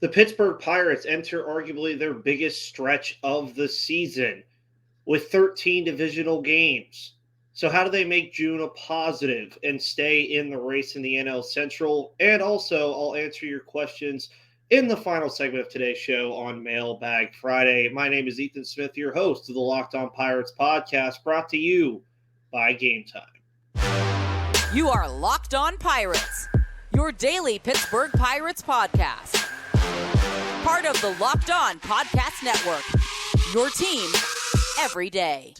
The Pittsburgh Pirates enter arguably their biggest stretch of the season with 13 divisional games. So how do they make June a positive and stay in the race in the NL Central? And also, I'll answer your questions in the final segment of today's show on Mailbag Friday. My name is Ethan Smith, your host of the Locked On Pirates podcast, brought to you by Game Time. You are Locked On Pirates, your daily Pittsburgh Pirates podcast. Part of the Locked On Podcast Network, your team every day.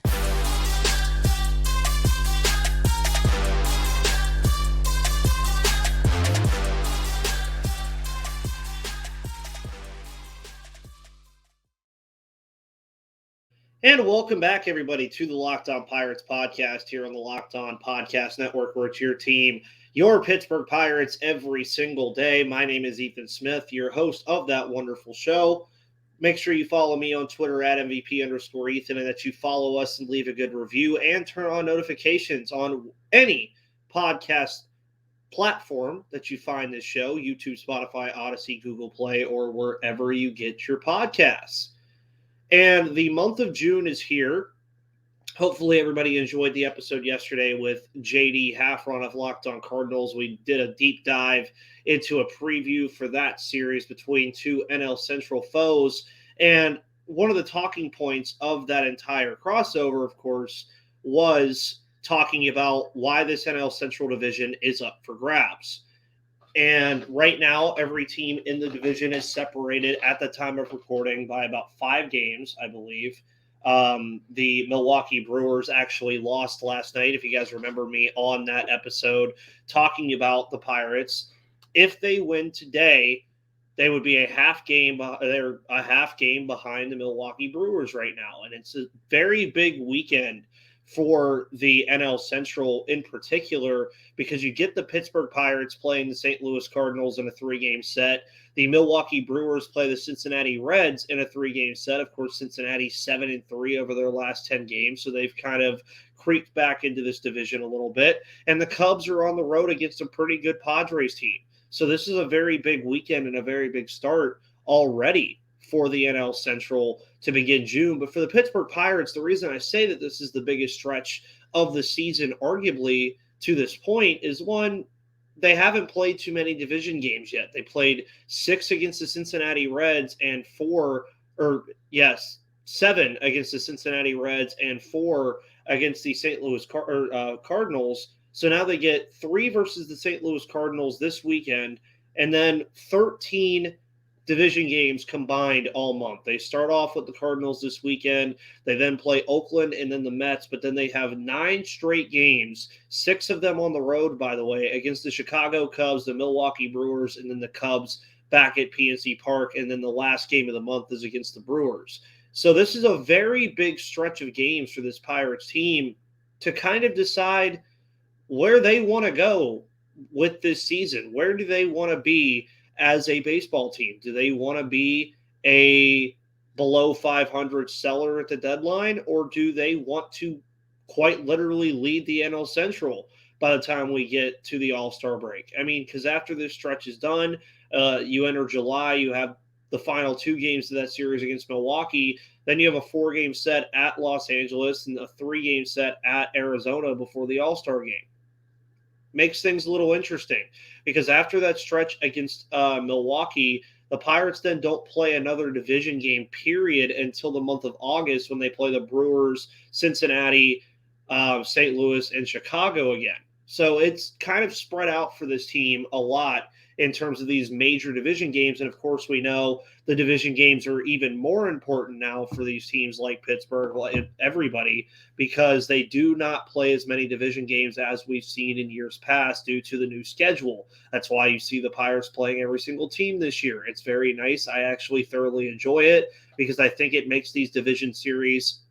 And welcome back, everybody, to the Locked On Pirates podcast here on the Locked On Podcast Network, where it's your team, your Pittsburgh Pirates, every single day. My name is Ethan Smith, your host of that wonderful show. Make sure you follow me on Twitter at MVP_Ethan, and that you follow us and leave a good review and turn on notifications on any podcast platform that you find this show, YouTube, Spotify, Odyssey, Google Play, or wherever you get your podcasts. And the month of June is here. Hopefully everybody enjoyed the episode yesterday with JD Hafron of Locked On Cardinals. We did a deep dive into a preview for that series between two NL Central foes. And one of the talking points of that entire crossover, of course, was talking about why this NL Central division is up for grabs. And right now, every team in the division is separated at the time of recording by about 5 games, I believe. The Milwaukee Brewers actually lost last night, if you guys remember me on that episode talking about the Pirates. If they win today, they would be a half game behind the Milwaukee Brewers right now. And it's a very big weekend for the NL Central in particular, because you get the Pittsburgh Pirates playing the St. Louis Cardinals in a 3-game set. The Milwaukee Brewers play the Cincinnati Reds in a 3-game set. Of course, Cincinnati 7-3 over their last 10 games, so they've kind of creeped back into this division a little bit. And the Cubs are on the road against a pretty good Padres team. So this is a very big weekend and a very big start already for the NL Central to begin June. But for the Pittsburgh Pirates, the reason I say that this is the biggest stretch of the season, arguably to this point, is one, they haven't played too many division games yet. They played 6 against the Cincinnati Reds and 7 against the Cincinnati Reds and 4 against the St. Louis Cardinals. So now they get 3 versus the St. Louis Cardinals this weekend, and then 13 division games combined all month. They start off with the Cardinals this weekend. They then play Oakland and then the Mets, but then they have 9 straight games, 6 of them on the road, by the way, against the Chicago Cubs, the Milwaukee Brewers, and then the Cubs back at PNC Park. And then the last game of the month is against the Brewers. So this is a very big stretch of games for this Pirates team to kind of decide where they want to go with this season. Where do they want to be as a baseball team? Do they want to be a below 500 seller at the deadline, or do they want to quite literally lead the NL Central by the time we get to the All-Star break? I mean, because after this stretch is done, you enter July, you have the final 2 games of that series against Milwaukee. Then you have a 4-game set at Los Angeles and a 3-game set at Arizona before the All-Star game. Makes things a little interesting, because after that stretch against Milwaukee, the Pirates then don't play another division game, period, until the month of August, when they play the Brewers, Cincinnati, St. Louis, and Chicago again. So it's kind of spread out for this team a lot in terms of these major division games. And of course, we know the division games are even more important now for these teams like Pittsburgh, like everybody, because they do not play as many division games as we've seen in years past due to the new schedule. That's why you see the Pirates playing every single team this year. It's very nice. I actually thoroughly enjoy it, because I think it makes these division series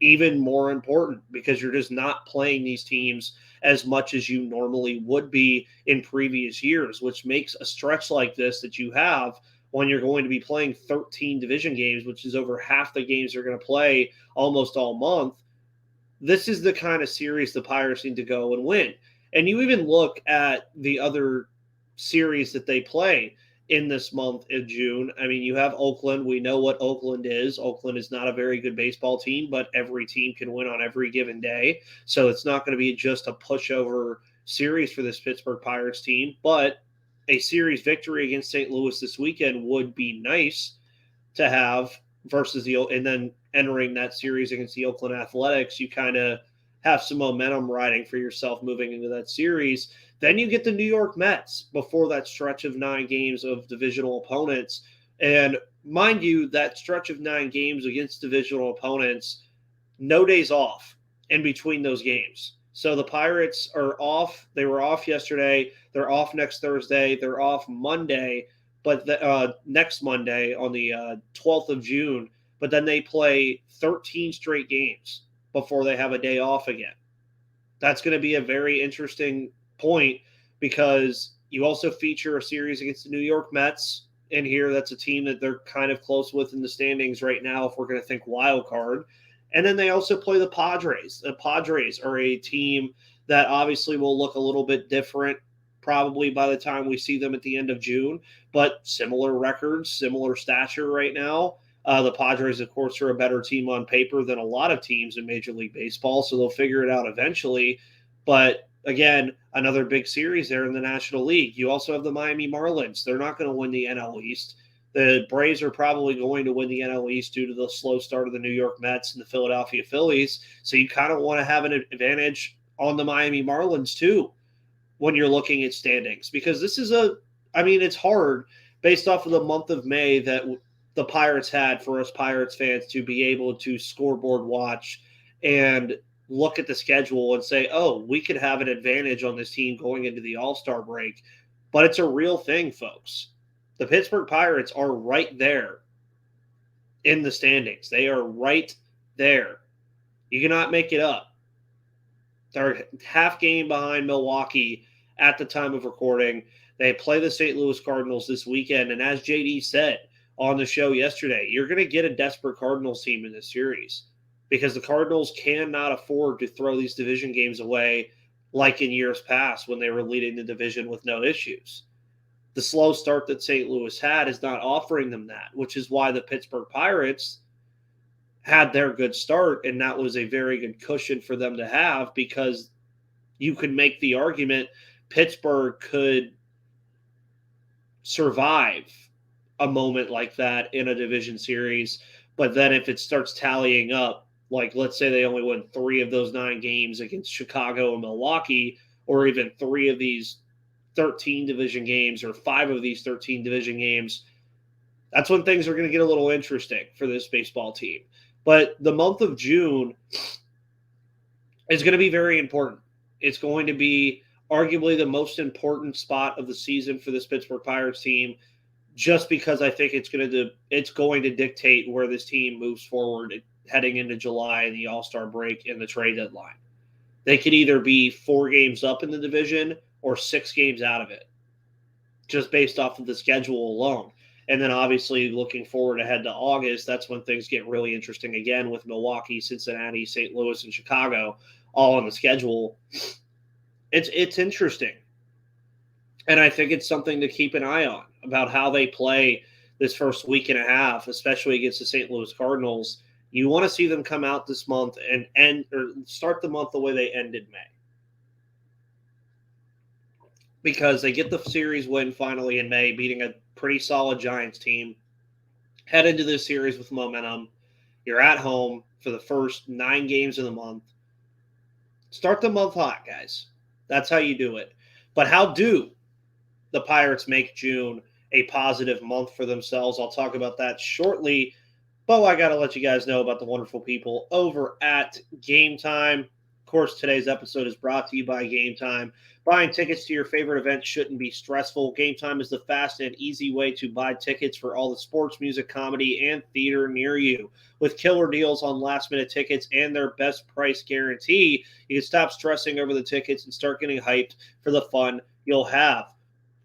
even more important, because you're just not playing these teams as much as you normally would be in previous years, which makes a stretch like this that you have when you're going to be playing 13 division games, which is over half the games you're going to play almost all month. This is the kind of series the Pirates need to go and win. And you even look at the other series that they play. in this month of June. I mean, you have Oakland. We know what Oakland is. Oakland is not a very good baseball team, but every team can win on every given day. So it's not going to be just a pushover series for this Pittsburgh Pirates team, but a series victory against St. Louis this weekend would be nice to have versus and then entering that series against the Oakland Athletics, you kind of have some momentum riding for yourself moving into that series. Then you get the New York Mets before that stretch of 9 games of divisional opponents. And mind you, that stretch of 9 games against divisional opponents, no days off in between those games. So the Pirates are off. They were off yesterday. They're off next Thursday. They're off Monday, but next Monday on the 12th of June. But then they play 13 straight games before they have a day off again. That's going to be a very interesting point because you also feature a series against the New York Mets in here. That's a team that they're kind of close with in the standings right now if we're going to think wild card. And then they also play the Padres. The Padres are a team that obviously will look a little bit different probably by the time we see them at the end of June, but similar records, similar stature right now. The Padres, of course, are a better team on paper than a lot of teams in Major League Baseball, so they'll figure it out eventually. But again, another big series there in the National League. You also have the Miami Marlins. They're not going to win the NL East. The Braves are probably going to win the NL East due to the slow start of the New York Mets and the Philadelphia Phillies. So you kind of want to have an advantage on the Miami Marlins too when you're looking at standings. Because this is it's hard based off of the month of May that the Pirates had for us Pirates fans to be able to scoreboard watch and look at the schedule and say, oh, we could have an advantage on this team going into the All-Star break. But it's a real thing, folks. The Pittsburgh Pirates are right there in the standings. They are right there. You cannot make it up. They're half game behind Milwaukee at the time of recording. They play the St. Louis Cardinals this weekend. And as JD said on the show yesterday, you're going to get a desperate Cardinals team in this series because the Cardinals cannot afford to throw these division games away like in years past when they were leading the division with no issues. The slow start that St. Louis had is not offering them that, which is why the Pittsburgh Pirates had their good start, and that was a very good cushion for them to have because you could make the argument Pittsburgh could survive a moment like that in a division series, but then if it starts tallying up, like let's say they only win 3 of those 9 games against Chicago and Milwaukee, or even 3 of these 13 division games or 5 of these 13 division games, that's when things are going to get a little interesting for this baseball team. But the month of June is going to be very important. It's going to be arguably the most important spot of the season for this Pittsburgh Pirates team, just because I think it's going to dictate where this team moves forward heading into July and the All-Star break and the trade deadline. They could either be 4 games up in the division or 6 games out of it, just based off of the schedule alone. And then obviously looking forward ahead to August, that's when things get really interesting again with Milwaukee, Cincinnati, St. Louis, and Chicago all on the schedule. It's interesting. And I think it's something to keep an eye on about how they play this first week and a half, especially against the St. Louis Cardinals. You want to see them come out this month and start the month the way they ended May. Because they get the series win finally in May, beating a pretty solid Giants team. Head into this series with momentum. You're at home for the first 9 games of the month. Start the month hot, guys. That's how you do it. But how do the Pirates make June a positive month for themselves? I'll talk about that shortly. But I got to let you guys know about the wonderful people over at Game Time. Of course, today's episode is brought to you by Game Time. Buying tickets to your favorite event shouldn't be stressful. Game Time is the fast and easy way to buy tickets for all the sports, music, comedy, and theater near you. With killer deals on last-minute tickets and their best price guarantee, you can stop stressing over the tickets and start getting hyped for the fun you'll have.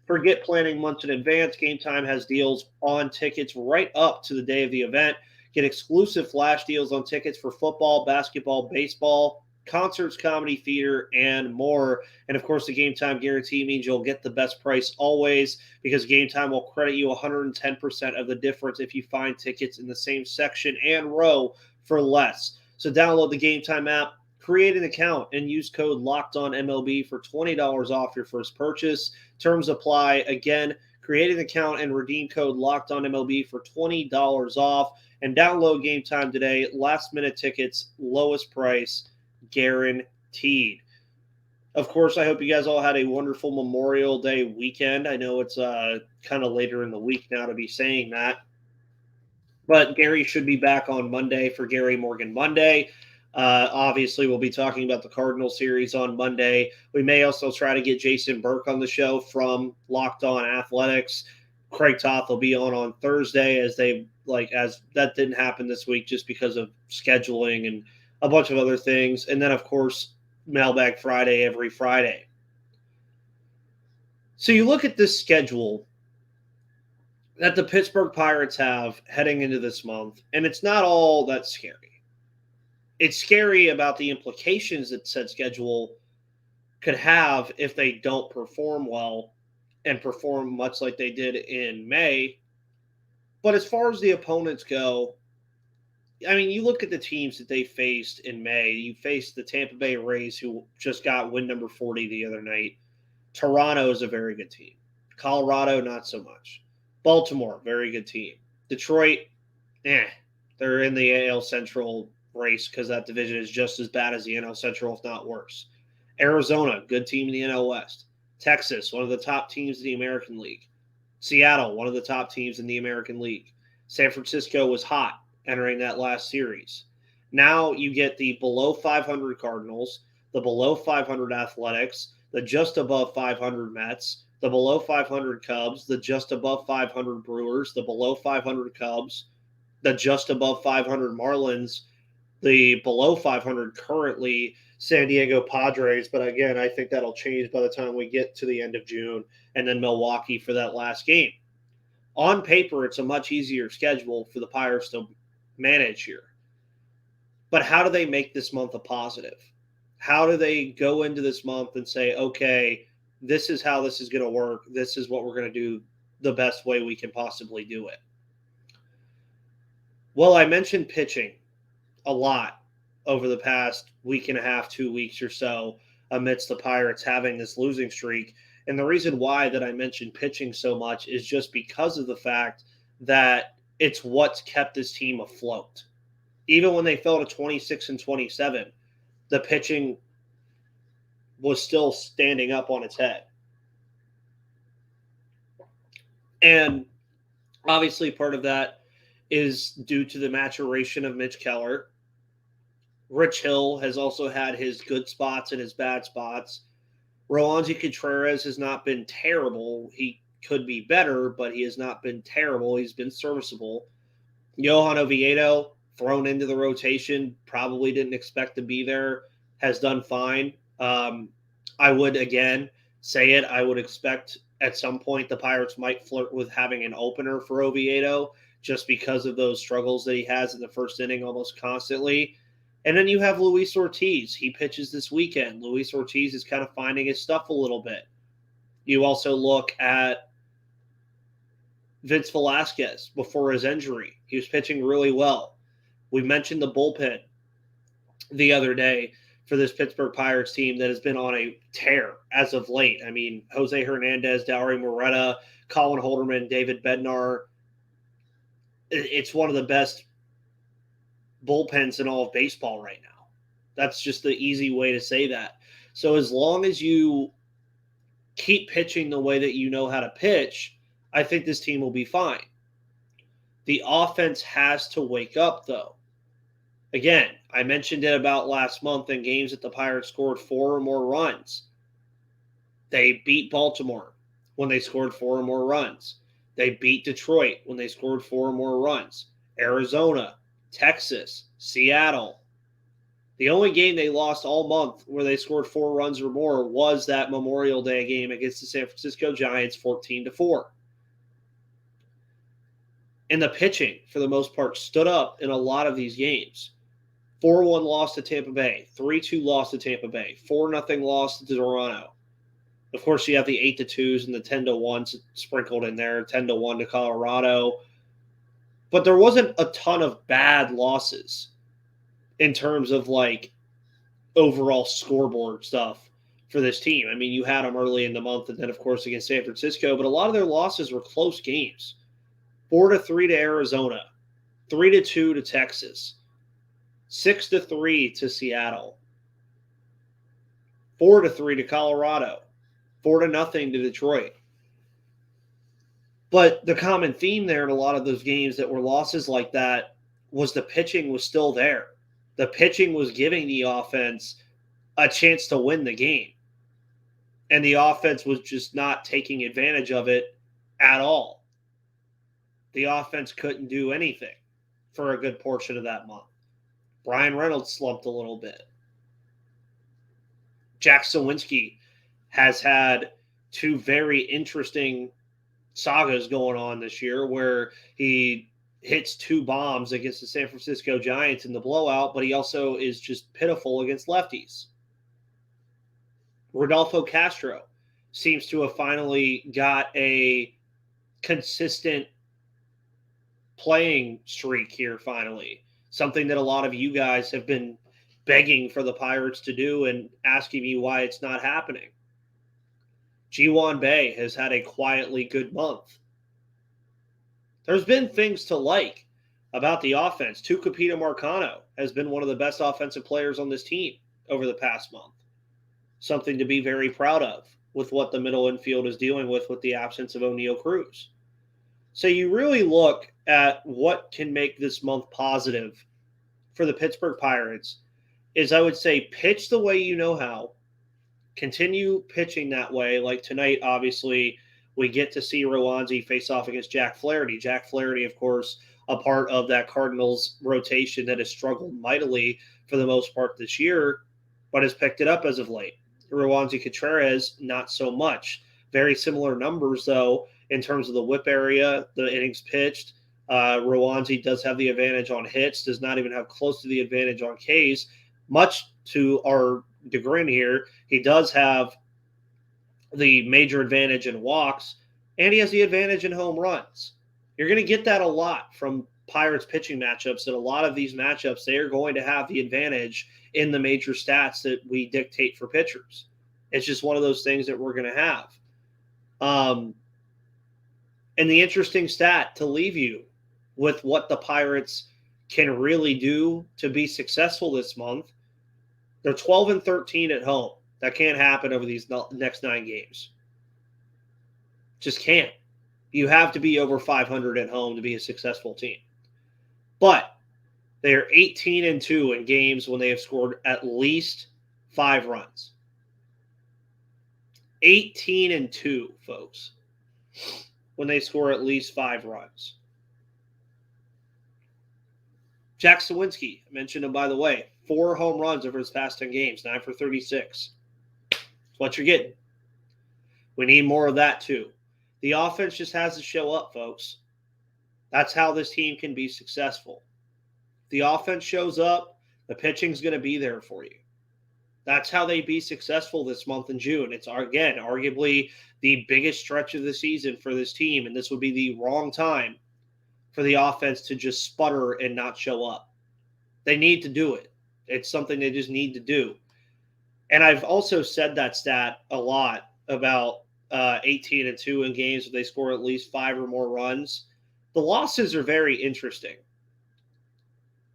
Forget planning months in advance. Game Time has deals on tickets right up to the day of the event. Get exclusive flash deals on tickets for football, basketball, baseball, concerts, comedy, theater, and more. And of course, the Game Time guarantee means you'll get the best price always, because Game Time will credit you 110% of the difference if you find tickets in the same section and row for less. So download the Game Time app, create an account, and use code LOCKEDONMLB for $20 off your first purchase. Terms apply. Again, create an account and redeem code LOCKEDONMLB for $20 off. And download Game Time today. Last-minute tickets, lowest price, guaranteed. Of course, I hope you guys all had a wonderful Memorial Day weekend. I know it's kind of later in the week now to be saying that. But Gary should be back on Monday for Gary Morgan Monday. Obviously, we'll be talking about the Cardinal series on Monday. We may also try to get Jason Burke on the show from Locked On Athletics. Craig Toth will be on Thursday, as that didn't happen this week just because of scheduling and a bunch of other things. And then, of course, Mailbag Friday every Friday. So you look at this schedule that the Pittsburgh Pirates have heading into this month, and it's not all that scary. It's scary about the implications that said schedule could have if they don't perform well and perform much like they did in May. But as far as the opponents go, I mean, you look at the teams that they faced in May. You faced the Tampa Bay Rays, who just got win number 40 the other night. Toronto is a very good team. Colorado, not so much. Baltimore, very good team. Detroit, they're in the AL Central race because that division is just as bad as the NL Central, if not worse. Arizona, good team in the NL West. Texas, one of the top teams in the American League. Seattle, one of the top teams in the American League. San Francisco was hot entering that last series. Now you get the below 500 Cardinals, the below 500 Athletics, the just above 500 Mets, the below 500 Cubs, the just above 500 Brewers, the below 500 Cubs, the just above 500 Marlins, the below 500 currently San Diego Padres. But again, I think that'll change by the time we get to the end of June, and then Milwaukee for that last game. On paper, it's a much easier schedule for the Pirates to manage here. But how do they make this month a positive? How do they go into this month and say, okay, this is how this is going to work. This is what we're going to do the best way we can possibly do it. Well, I mentioned pitching a lot over the past week and a half, 2 weeks or so, amidst the Pirates having this losing streak. And the reason why that I mentioned pitching so much is just because of the fact that it's what's kept this team afloat. Even when they fell to 26-27, the pitching was still standing up on its head. And obviously part of that is due to the maturation of Mitch Keller. Rich Hill has also had his good spots and his bad spots. Roansy Contreras has not been terrible. He could be better, but he has not been terrible. He's been serviceable. Johan Oviedo, thrown into the rotation, probably didn't expect to be there, has done fine. I would, again, say it. I would expect at some point the Pirates might flirt with having an opener for Oviedo just because of those struggles that he has in the first inning almost constantly. And then you have Luis Ortiz. He pitches this weekend. Luis Ortiz is kind of finding his stuff a little bit. You also look at Vince Velasquez before his injury. He was pitching really well. We mentioned the bullpen the other day for this Pittsburgh Pirates team that has been on a tear as of late. I mean, Jose Hernandez, Dauri Moreta, Colin Holderman, David Bednar. It's one of the best bullpens in all of baseball right now. That's just the easy way to say that. So as long as you keep pitching the way that you know how to pitch, I think this team will be fine. The offense has to wake up, though. Again, I mentioned it about last month in games that the Pirates scored 4 or more runs. They beat Baltimore when they scored 4 or more runs. They beat Detroit when they scored 4 or more runs. Arizona, Texas, Seattle. The only game they lost all month where they scored 4 runs or more was that Memorial Day game against the San Francisco Giants, 14-4. And the pitching, for the most part, stood up in a lot of these games. 4-1 loss to Tampa Bay, 3-2 loss to Tampa Bay, 4-0 loss to Toronto. Of course, you have the 8-2s and the 10-1s sprinkled in there, 10-1 to Colorado. But there wasn't a ton of bad losses in terms of like overall scoreboard stuff for this team. I mean, you had them early in the month and then, of course, against San Francisco, but a lot of their losses were close games. 4-3 to Arizona, 3-2 to Texas, 6-3 to Seattle, 4-3 to Colorado, 4-0 to Detroit. But the common theme there in a lot of those games that were losses like that was the pitching was still there. The pitching was giving the offense a chance to win the game. And the offense was just not taking advantage of it at all. The offense couldn't do anything for a good portion of that month. Brian Reynolds slumped a little bit. Jack Sawinski has had two very interesting sagas going on this year where he hits 2 bombs against the San Francisco Giants in the blowout, but he also is just pitiful against lefties. Rodolfo Castro seems to have finally got a consistent playing streak here finally, something that a lot of you guys have been begging for the Pirates to do and asking me why it's not happening. Ji-Hwan Bae has had a quietly good month. There's been things to like about the offense. Tucupita Marcano has been one of the best offensive players on this team over the past month. Something to be very proud of with what the middle infield is dealing with the absence of O'Neal Cruz. So you really look at what can make this month positive for the Pittsburgh Pirates is I would say pitch the way you know how. Continue pitching that way. Like tonight, obviously, we get to see Rowanzi face off against Jack Flaherty. Jack Flaherty, of course, a part of that Cardinals rotation that has struggled mightily for the most part this year, but has picked it up as of late. Rowanzi Contreras, not so much. Very similar numbers, though, in terms of the whip area, the innings pitched. Rowanzi does have the advantage on hits, does not even have close to the advantage on Ks. Much to our degree here, he does have the major advantage in walks, and he has the advantage in home runs. You're going to get that a lot from Pirates pitching matchups, that a lot of these matchups, they are going to have the advantage in the major stats that we dictate for pitchers. It's just one of those things that we're going to have. And the interesting stat to leave you with what the Pirates can really do to be successful this month, they're 12-13 at home. That can't happen over these next 9 games. Just can't. You have to be over 500 at home to be a successful team. But they are 18-2 in games when they have scored at least 5 runs. 18-2, folks, when they score at least 5 runs. Jack Sawinski, I mentioned him, by the way, 4 home runs over his past 10 games, 9 for 36. That's what you're getting. We need more of that, too. The offense just has to show up, folks. That's how this team can be successful. If the offense shows up, the pitching's going to be there for you. That's how they be successful this month in June. It's, again, arguably the biggest stretch of the season for this team, and this would be the wrong time for the offense to just sputter and not show up. They need to do it. It's something they just need to do. And I've also said that stat a lot about 18-2 in games where they score at least 5 or more runs. The losses are very interesting.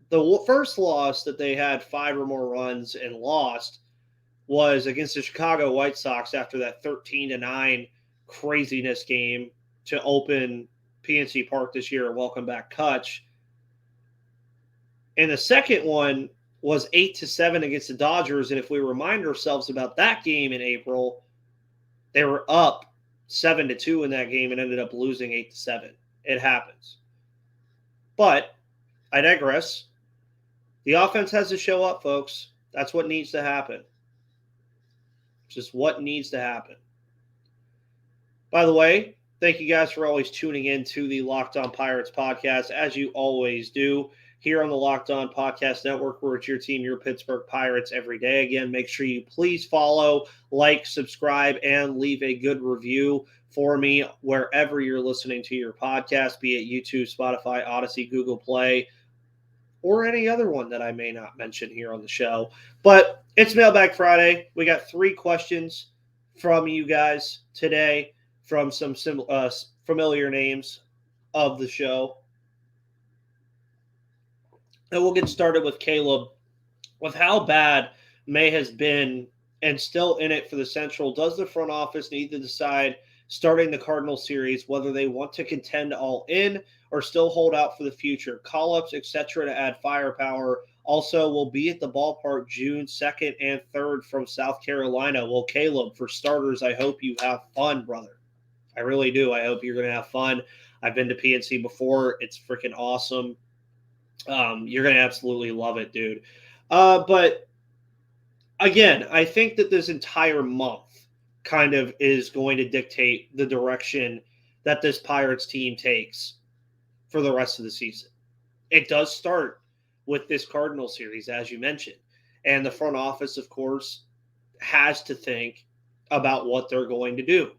The first loss that they had 5 or more runs and lost was against the Chicago White Sox after that 13-9 craziness game to open PNC Park this year. Welcome back, Kutch. And the second one was 8-7 against the Dodgers. And if we remind ourselves about that game in April, they were up 7-2 in that game and ended up losing 8-7. It happens. But I digress. The offense has to show up, folks. That's what needs to happen. Just what needs to happen. By the way, thank you guys for always tuning in to the Locked On Pirates podcast, as you always do. here on the Locked On Podcast Network, where it's your team, your Pittsburgh Pirates, every day. Again, make sure you please follow, like, subscribe, and leave a good review for me wherever you're listening to your podcast, be it YouTube, Spotify, Odyssey, Google Play, or any other one that I may not mention here on the show. But it's Mailbag Friday. We got 3 questions from you guys today from some familiar names of the show. And we'll get started with Caleb. With how bad May has been and still in it for the Central, does the front office need to decide starting the Cardinals series whether they want to contend all in or still hold out for the future? Call-ups, etc. to add firepower. Also, we'll be at the ballpark June 2nd and 3rd from South Carolina. Well, Caleb, for starters, I hope you have fun, brother. I really do. I hope you're going to have fun. I've been to PNC before. It's freaking awesome. You're going to absolutely love it, dude. But again, I think that this entire month kind of is going to dictate the direction that this Pirates team takes for the rest of the season. It does start with this Cardinal series, as you mentioned. And the front office, of course, has to think about what they're going to do.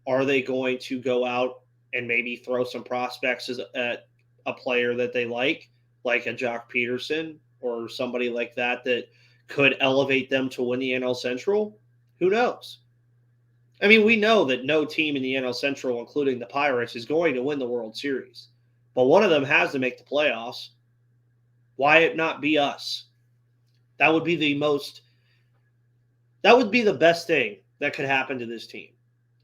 Are they going to go out and maybe throw some prospects at a player that they like a Jock Peterson or somebody like that could elevate them to win the NL Central? Who knows? I mean, we know that no team in the NL Central, including the Pirates, is going to win the World Series. But one of them has to make the playoffs. Why it not be us? That would be the best thing that could happen to this team,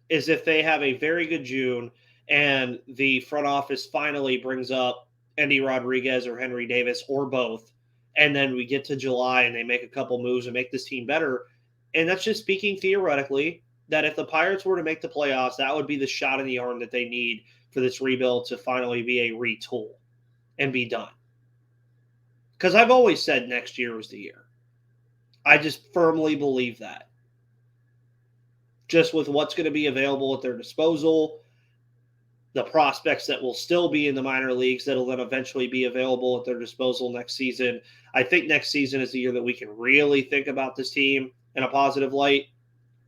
is if they have a very good June and the front office finally brings up Endy Rodriguez or Henry Davis or both, and then we get to July and they make a couple moves and make this team better. And that's just speaking theoretically, that if the Pirates were to make the playoffs, that would be the shot in the arm that they need for this rebuild to finally be a retool and be done. Because I've always said next year was the year. I just firmly believe that. Just with what's going to be available at their disposal, the prospects that will still be in the minor leagues that will then eventually be available at their disposal next season. I think next season is the year that we can really think about this team in a positive light.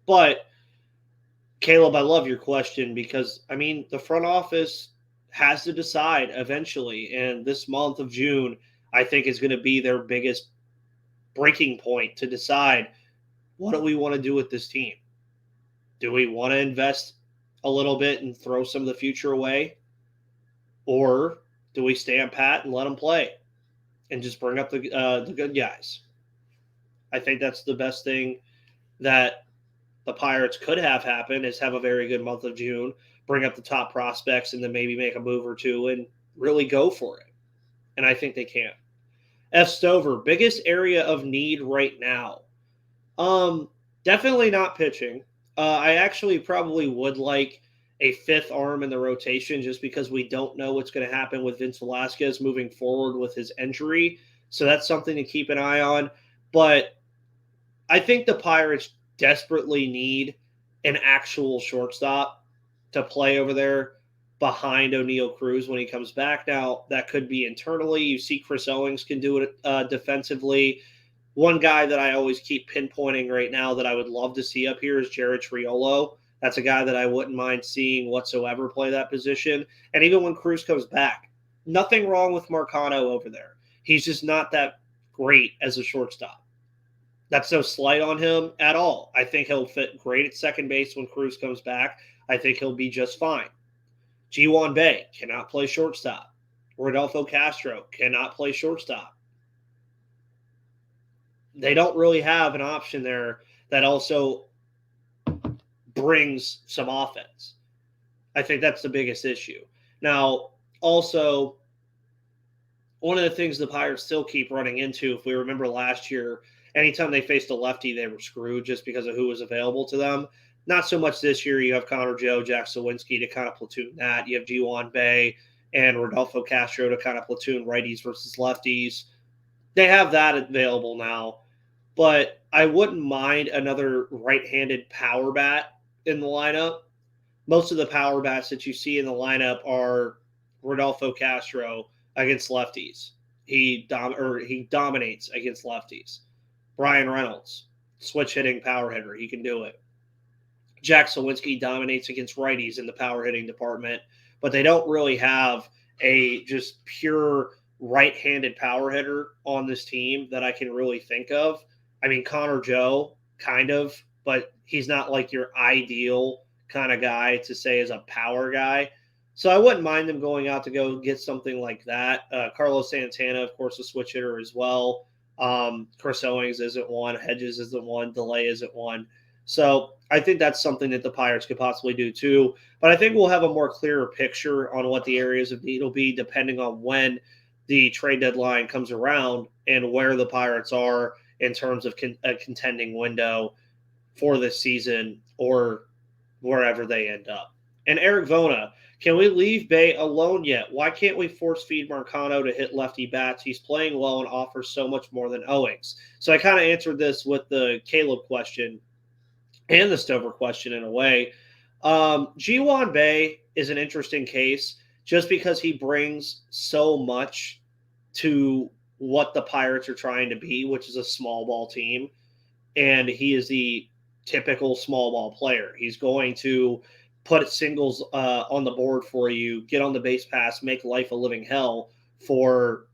But, Caleb, I love your question because, I mean, the front office has to decide eventually. And this month of June, I think, is going to be their biggest breaking point to decide, what do we want to do with this team? Do we want to invest a little bit and throw some of the future away? Or do we stand pat and let them play and just bring up the good guys? I think that's the best thing that the Pirates could have happen, is have a very good month of June, bring up the top prospects, and then maybe make a move or two and really go for it. And I think they can. F. Stover, biggest area of need right now? Definitely not pitching. I actually probably would like a 5th arm in the rotation just because we don't know what's going to happen with Vince Velasquez moving forward with his injury. So that's something to keep an eye on. But I think the Pirates desperately need an actual shortstop to play over there behind O'Neal Cruz when he comes back. Now, that could be internally. You see Chris Owings can do it defensively. One guy that I always keep pinpointing right now that I would love to see up here is Jared Triolo. That's a guy that I wouldn't mind seeing whatsoever play that position. And even when Cruz comes back, nothing wrong with Marcano over there. He's just not that great as a shortstop. That's no slight on him at all. I think he'll fit great at second base when Cruz comes back. I think he'll be just fine. Ji-Hwan Bae cannot play shortstop. Rodolfo Castro cannot play shortstop. They don't really have an option there that also brings some offense. I think that's the biggest issue. Now, also, one of the things the Pirates still keep running into, if we remember last year, anytime they faced a lefty, they were screwed just because of who was available to them. Not so much this year. You have Connor Joe, Jack Sawinski to kind of platoon that. You have Ji-Hwan Bae and Rodolfo Castro to kind of platoon righties versus lefties. They have that available now. But I wouldn't mind another right-handed power bat in the lineup. Most of the power bats that you see in the lineup are Rodolfo Castro against lefties. he dominates against lefties. Brian Reynolds, switch hitting power hitter. He can do it. Jack Sawinski dominates against righties in the power hitting department, but they don't really have a just pure right-handed power hitter on this team that I can really think of. I mean, Connor Joe, kind of, but he's not like your ideal kind of guy to say is a power guy. So I wouldn't mind them going out to go get something like that. Carlos Santana, of course, a switch hitter as well. Chris Owings isn't one. Hedges isn't one. Delay isn't one. So I think that's something that the Pirates could possibly do too. But I think we'll have a more clearer picture on what the areas of need will be depending on when the trade deadline comes around and where the Pirates are in terms of a contending window for this season or wherever they end up. And Eric Vona, can we leave Bay alone yet? Why can't we force feed Marcano to hit lefty bats? He's playing well and offers so much more than Owings. So I kind of answered this with the Caleb question and the Stover question in a way. Ji-Hwan Bae is an interesting case just because he brings so much to what the Pirates are trying to be, which is a small ball team. And he is the typical small ball player. He's going to put singles on the board for you, get on the base pass, make life a living hell for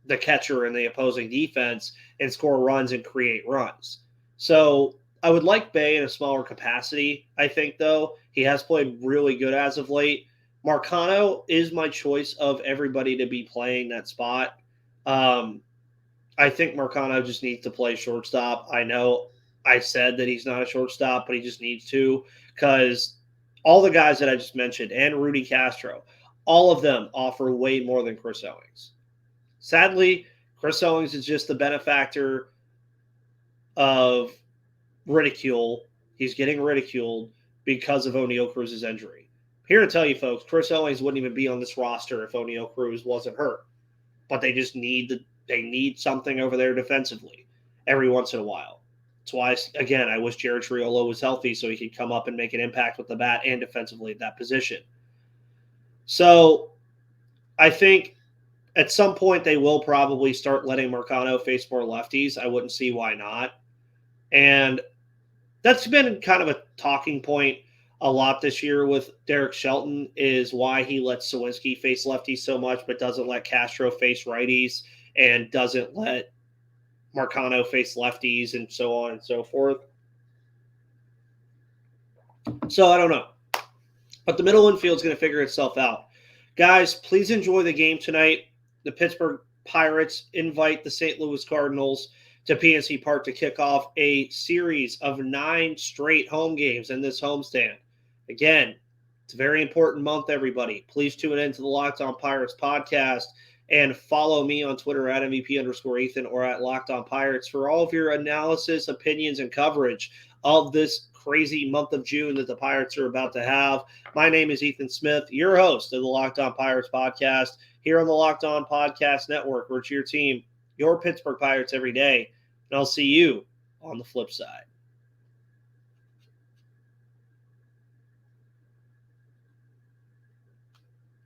the catcher and the opposing defense and score runs and create runs. So I would like Bae in a smaller capacity, I think, though. He has played really good as of late. Marcano is my choice of everybody to be playing that spot. I think Marcano just needs to play shortstop. I know I said that he's not a shortstop, but he just needs to because all the guys that I just mentioned and Rudy Castro, all of them offer way more than Chris Owings. Sadly, Chris Owings is just the benefactor of ridicule. He's getting ridiculed because of O'Neal Cruz's injury. Here to tell you, folks, Chris Owings wouldn't even be on this roster if O'Neal Cruz wasn't hurt. But they just need something over there defensively every once in a while. That's why, again, I wish Jared Triolo was healthy so he could come up and make an impact with the bat and defensively at that position. So I think at some point they will probably start letting Marcano face more lefties. I wouldn't see why not. And that's been kind of a talking point a lot this year with Derek Shelton is why he lets Sawinski face lefties so much but doesn't let Castro face righties and doesn't let Marcano face lefties and so on and so forth. So I don't know. But the middle infield is going to figure itself out. Guys, please enjoy the game tonight. The Pittsburgh Pirates invite the St. Louis Cardinals to PNC Park to kick off a series of 9 straight home games in this homestand. Again, it's a very important month, everybody. Please tune in to the Locked On Pirates podcast and follow me on Twitter at MVP_Ethan or at Locked On Pirates for all of your analysis, opinions, and coverage of this crazy month of June that the Pirates are about to have. My name is Ethan Smith, your host of the Locked On Pirates podcast here on the Locked On Podcast Network. We're your team, your Pittsburgh Pirates every day, and I'll see you on the flip side.